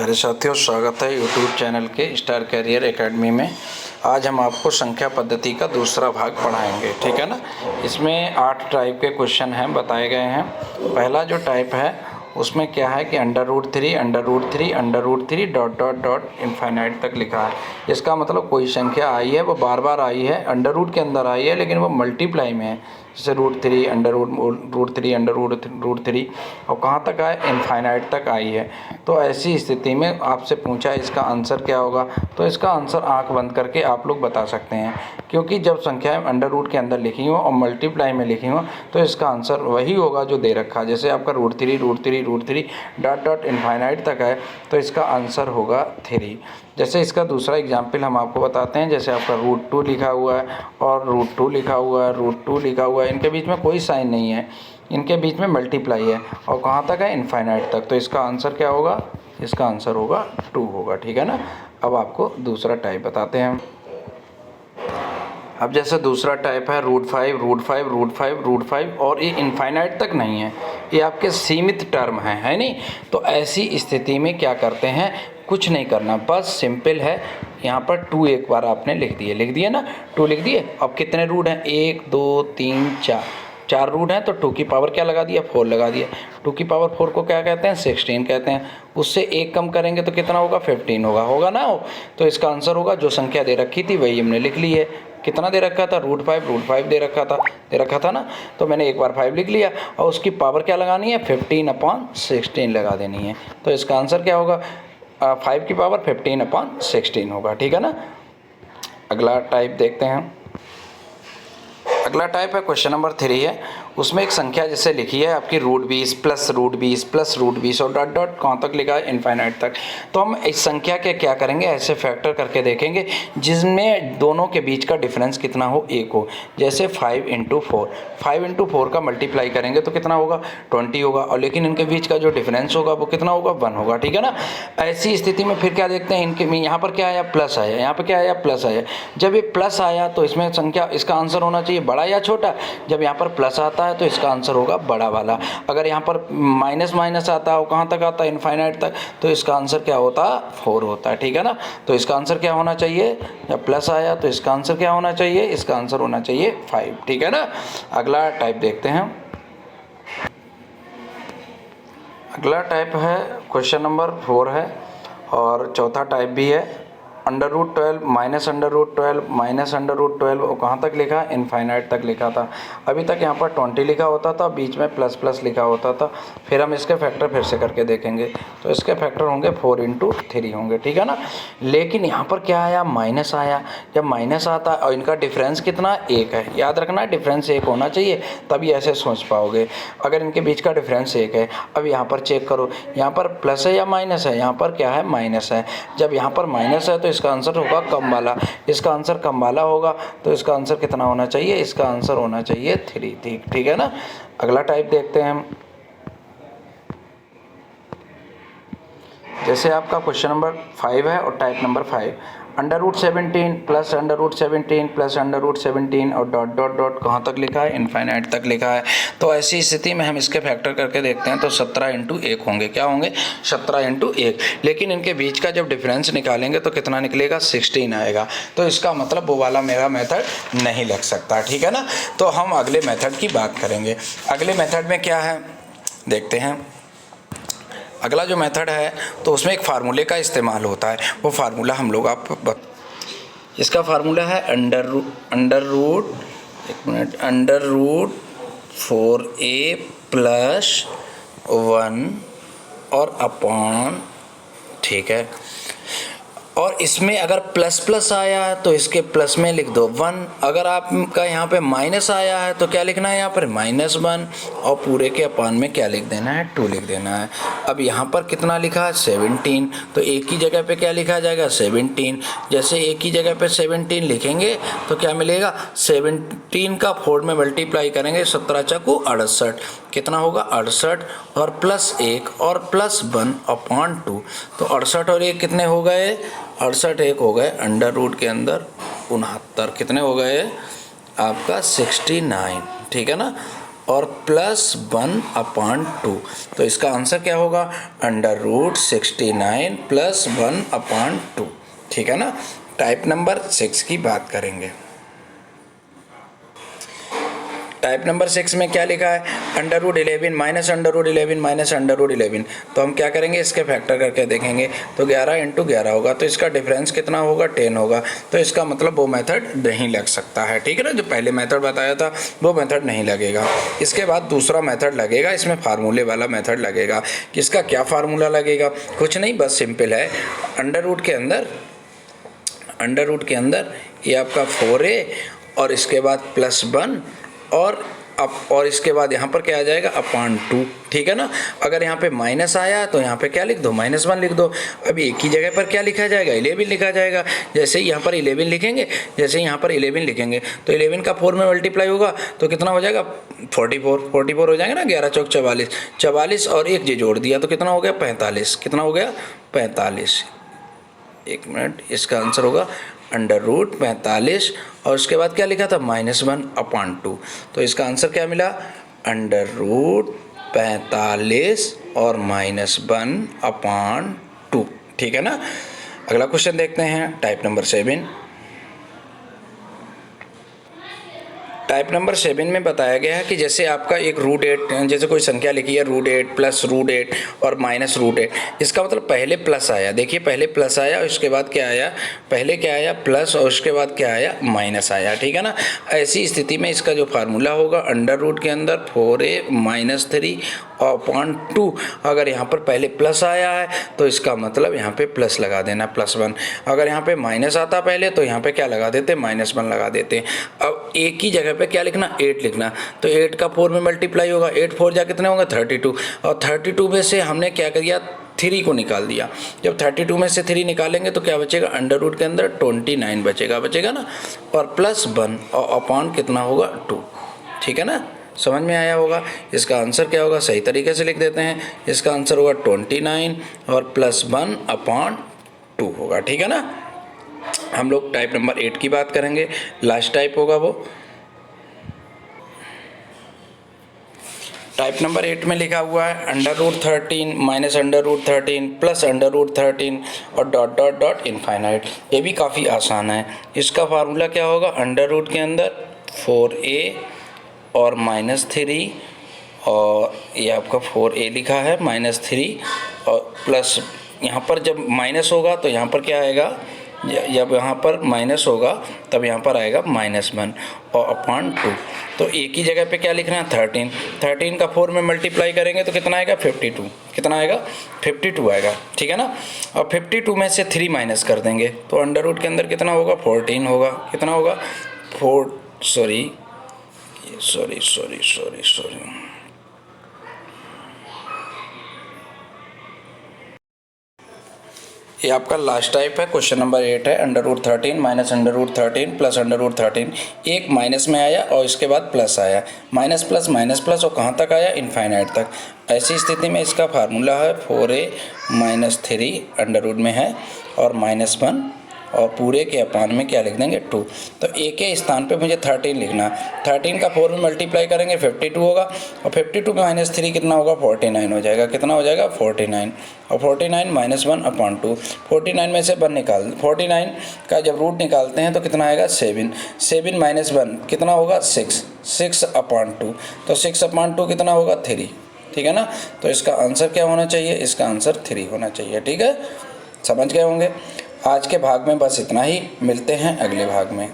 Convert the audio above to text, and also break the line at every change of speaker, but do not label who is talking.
प्यारे साथियों, स्वागत है यूट्यूब चैनल के स्टार कैरियर एकेडमी में। आज हम आपको संख्या पद्धति का दूसरा भाग पढ़ाएंगे, ठीक है ना। इसमें 8 टाइप के क्वेश्चन हैं, बताए गए हैं। पहला जो टाइप है उसमें क्या है कि √3 √3 √3 डॉट डॉट डॉट इनफाइनाइट तक लिखा है। इसका मतलब कोई संख्या आई है, वो बार बार आई है, अंडर रूट के अंदर आई है, लेकिन वो मल्टीप्लाई में है। जैसे √3 √3 √3 और कहाँ तक आए, इनफाइनाइट तक आई है। तो ऐसी स्थिति में आपसे पूछा इसका आंसर क्या होगा, तो इसका आंसर आंख बंद करके आप लोग बता सकते हैं, क्योंकि जब संख्याएं अंडर रूट के अंदर लिखी हो और मल्टीप्लाई में लिखी हो तो इसका आंसर वही होगा जो दे रखा है। जैसे आपका √3 डॉट डॉट इनफाइनाइट तक है तो इसका आंसर होगा 3। जैसे इसका दूसरा एग्जाम्पल हम आपको बताते हैं। जैसे आपका √2 लिखा हुआ है और √2 लिखा हुआ है, √2 लिखा हुआ है, इनके बीच में कोई साइन नहीं है, इनके बीच में मल्टीप्लाई है और कहाँ तक है, इनफाइनाइट तक। तो इसका आंसर क्या होगा, इसका आंसर होगा 2 होगा, ठीक है ना। अब आपको दूसरा टाइप बताते हैं। अब जैसे दूसरा टाइप है √5 और ये इनफाइनाइट तक नहीं है, ये आपके सीमित टर्म है नहीं। तो ऐसी स्थिति में क्या करते हैं, कुछ नहीं करना, बस सिंपल है। यहाँ पर 2 एक बार आपने लिख दिए ना, 2 लिख दिए। अब कितने रूट हैं, 1 2 3 4 रूट हैं, तो 2 की पावर क्या लगा दिया, 4 लगा दिया। 2 की पावर 4 को क्या कहते हैं, 16 कहते हैं। उससे 1 कम करेंगे तो कितना होगा, 15 होगा ना। तो इसका आंसर होगा, जो संख्या दे रखी थी वही हमने लिख ली है। कितना दे रखा था, √5 दे रखा था ना। तो मैंने एक बार 5 लिख लिया और उसकी पावर क्या लगानी है, 15/16 लगा देनी है। तो इसका आंसर क्या होगा, 5 की पावर 15/16 होगा, ठीक है ना। अगला टाइप देखते हैं। अगला टाइप है क्वेश्चन नंबर 3 है। उसमें एक संख्या जैसे लिखी है आपकी √20 प्लस √20 और डॉट डॉट कहाँ तक लिखा है, इनफाइनाइट तक। तो हम इस संख्या के क्या करेंगे, ऐसे फैक्टर करके देखेंगे जिसमें दोनों के बीच का डिफरेंस कितना हो, 1 हो। जैसे 5 × 4 का मल्टीप्लाई करेंगे तो कितना होगा, 20 होगा, और लेकिन इनके बीच का जो डिफरेंस होगा वो कितना होगा, 1 होगा, ठीक है ना। ऐसी स्थिति में फिर क्या देखते हैं, इनके यहाँ पर क्या आया, प्लस आया, यहाँ पर क्या आया, प्लस आया। जब ये प्लस आया तो इसमें संख्या, इसका आंसर होना चाहिए बड़ा या छोटा। जब यहाँ पर प्लस आता है तो इसका आंसर होगा बड़ा वाला। अगर यहाँ पर माइनस आता है, कहाँ तक आता है, इनफाइनाइट तक, तो इसका आंसर क्या होता है, 4 होता है, ठीक है ना। तो इसका आंसर क्या होना चाहिए, जब प्लस आया तो इसका आंसर क्या होना चाहिए, इसका आंसर होना चाहिए 5, ठीक है ना। अगला टाइप देखते हैं। अगला टाइप है क्वेश्चन नंबर 4 है और चौथा टाइप भी है। √12 -√12 और कहाँ तक लिखा, इनफाइनाइट तक लिखा था। अभी तक यहाँ पर 20 लिखा होता था, बीच में प्लस प्लस लिखा होता था। फिर हम इसके फैक्टर फिर से करके देखेंगे तो इसके फैक्टर होंगे 4 × 3 होंगे, ठीक है ना। लेकिन यहाँ पर क्या आया, माइनस आया। जब माइनस आता है और इनका डिफरेंस कितना, 1 है, याद रखना डिफरेंस 1 होना चाहिए, तभी ऐसे सोच पाओगे। अगर इनके बीच का डिफरेंस 1 है, अब यहाँ पर चेक करो, यहाँ पर प्लस है या माइनस है, यहाँ पर क्या है, माइनस है। जब यहाँ पर माइनस है तो इसका आंसर होगा कम वाला, इसका आंसर कम वाला होगा, तो इसका आंसर कितना होना चाहिए, इसका आंसर होना चाहिए 3, ठीक है ना। अगला टाइप देखते हैं हम। जैसे आपका क्वेश्चन नंबर 5 है और टाइप नंबर 5, √17 प्लस √17 प्लस √17 और डॉट डॉट डॉट कहाँ तक लिखा है, इनफाइनाइट तक लिखा है। तो ऐसी स्थिति में हम इसके फैक्टर करके देखते हैं तो 17 × 1 होंगे, क्या होंगे, 17 × 1। लेकिन इनके बीच का जब डिफरेंस निकालेंगे तो कितना निकलेगा, 16 आएगा। तो इसका मतलब वो वाला मेरा मेथड नहीं लग सकता, ठीक है ना। तो हम अगले मेथड की बात करेंगे। अगले मेथड में क्या है देखते हैं। अगला जो मेथड है तो उसमें एक फार्मूले का इस्तेमाल होता है। वो फार्मूला हम लोग इसका फार्मूला है √4a + 1 और अपॉन, ठीक है। और इसमें अगर प्लस प्लस आया है तो इसके प्लस में लिख दो 1। अगर आपका यहाँ पे माइनस आया है तो क्या लिखना है, यहाँ पर -1 और पूरे के अपान में क्या लिख देना है, 2 लिख देना है। अब यहाँ पर कितना लिखा है, 17, तो एक ही जगह पे क्या लिखा जाएगा, 17। जैसे एक ही जगह पे 17 लिखेंगे तो क्या मिलेगा, 17 का 4 में मल्टीप्लाई करेंगे, 17 × 68, कितना होगा 68 और +1 और +1 अपॉन 2। तो 68 और 1 कितने हो गए, 68 1 हो गए, अंडर रूट के अंदर 69, कितने हो गए आपका 69, ठीक है ना। और +1/2। तो इसका आंसर क्या होगा? √69 +1/2। ठीक है ना। टाइप नंबर 6 की बात करेंगे। टाइप नंबर 6 में क्या लिखा है? √11 माइनस √11 माइनस √11। तो हम क्या करेंगे? इसके फैक्टर करके देखेंगे। तो 11 × 11 होगा, तो इसका डिफरेंस कितना होगा? 10 होगा। तो इसका मतलब वो मेथड नहीं लग सकता है। ठीक है ना, जो पहले मेथड बताया था वो मेथड नहीं लगेगा। इसके बाद दूसरा मेथड लगेगा, इसमें फार्मूले वाला मेथड लगेगा। किसका क्या फार्मूला लगेगा? कुछ नहीं, बस सिंपल है। अंडर रूट के अंदर ये आपका 4a और इसके बाद +1 और इसके बाद यहाँ पर क्या आ जाएगा? /2। ठीक है ना। अगर यहाँ पे माइनस आया तो यहाँ पे क्या लिख दो? -1 लिख दो। अब एक ही जगह पर क्या लिखा जाएगा? 11 लिखा जाएगा। जैसे ही यहाँ पर 11 लिखेंगे, तो 11 का 4 में मल्टीप्लाई होगा तो कितना हो जाएगा? 44 हो जाएगा ना। 11 चौक 44 और 1 जोड़ दिया तो कितना हो गया? 45। कितना हो गया? 45। एक मिनट, इसका आंसर होगा √45 और उसके बाद क्या लिखा था? -1/2। तो इसका आंसर क्या मिला? √45 और -1/2। ठीक है ना। अगला क्वेश्चन देखते हैं, टाइप नंबर 7। टाइप नंबर 7 में बताया गया है कि जैसे आपका एक √8, जैसे कोई संख्या लिखी है √8 + √8 और -√8। इसका मतलब पहले प्लस आया। देखिए, पहले प्लस आया और उसके बाद क्या आया? पहले क्या आया? प्लस और उसके बाद क्या आया? माइनस आया। ठीक है ना। ऐसी स्थिति में इसका जो फार्मूला होगा, अंडर रूट के अंदर 4a - 3/2। अगर यहाँ पर पहले प्लस आया है तो इसका मतलब यहाँ पे प्लस लगा देना, +1। अगर यहाँ पे माइनस आता पहले तो यहाँ पे क्या लगा देते? -1 लगा देते। अब एक ही जगह पे क्या लिखना? 8 लिखना। तो 8 का 4 में मल्टीप्लाई होगा, 8 4 जा कितने होंगे? 32। और 32 में से हमने क्या कर दिया? 3 को निकाल दिया। जब 32 में से 3 निकालेंगे तो क्या बचेगा? अंडर रूट के अंदर 29 बचेगा ना। और +1 और अपॉन कितना होगा? 2। ठीक है ना। समझ में आया होगा। इसका आंसर क्या होगा? सही तरीके से लिख देते हैं। इसका आंसर होगा 29 और +1/2 होगा। ठीक है ना। हम लोग टाइप नंबर 8 की बात करेंगे। लास्ट टाइप होगा वो। टाइप नंबर 8 में लिखा हुआ है √13 माइनस √13 प्लस √13 और डॉट इनफाइनाइट। ये भी काफ़ी आसान है। इसका फार्मूला क्या होगा? अंडर रूट के अंदर 4a और -3 और ये आपका 4a लिखा है -3 और प्लस यहाँ पर जब माइनस होगा तो यहाँ पर क्या आएगा? जब यहाँ पर माइनस होगा तब यहाँ पर आएगा -1 और /2। तो एक ही जगह पे क्या लिखना है? 13 का 4 में मल्टीप्लाई करेंगे तो कितना आएगा? 52। कितना आएगा? 52 आएगा। ठीक है ना। और 52 में से 3 माइनस कर देंगे तो अंडर रूट के अंदर कितना होगा? 14 होगा। कितना होगा? सॉरी। ये आपका लास्ट टाइप है। क्वेश्चन नंबर 8 है √13 माइनस √13 प्लस √13। एक माइनस में आया और इसके बाद प्लस आया, माइनस प्लस और कहाँ तक आया? इनफाइनाइट तक। ऐसी स्थिति में इसका फार्मूला है 4a - 3 अंडर रूट में है और -1 और पूरे के अपान में क्या लिख देंगे? 2। तो a के स्थान पे मुझे 13 लिखना। 13 का 4 में मल्टीप्लाई करेंगे 52 होगा और 52 में -3 कितना होगा? 49 हो जाएगा। कितना हो जाएगा? 49 और 49 -1/2। 49 में से 1 निकाल, 49 का जब रूट निकालते हैं तो कितना आएगा? 7 -1 कितना होगा? 6/2। तो 6/2 कितना होगा? 3। ठीक है ना। तो इसका आंसर क्या होना चाहिए? इसका आंसर 3 होना चाहिए। ठीक है, समझ गए होंगे। आज के भाग में बस इतना ही। मिलते हैं अगले भाग में।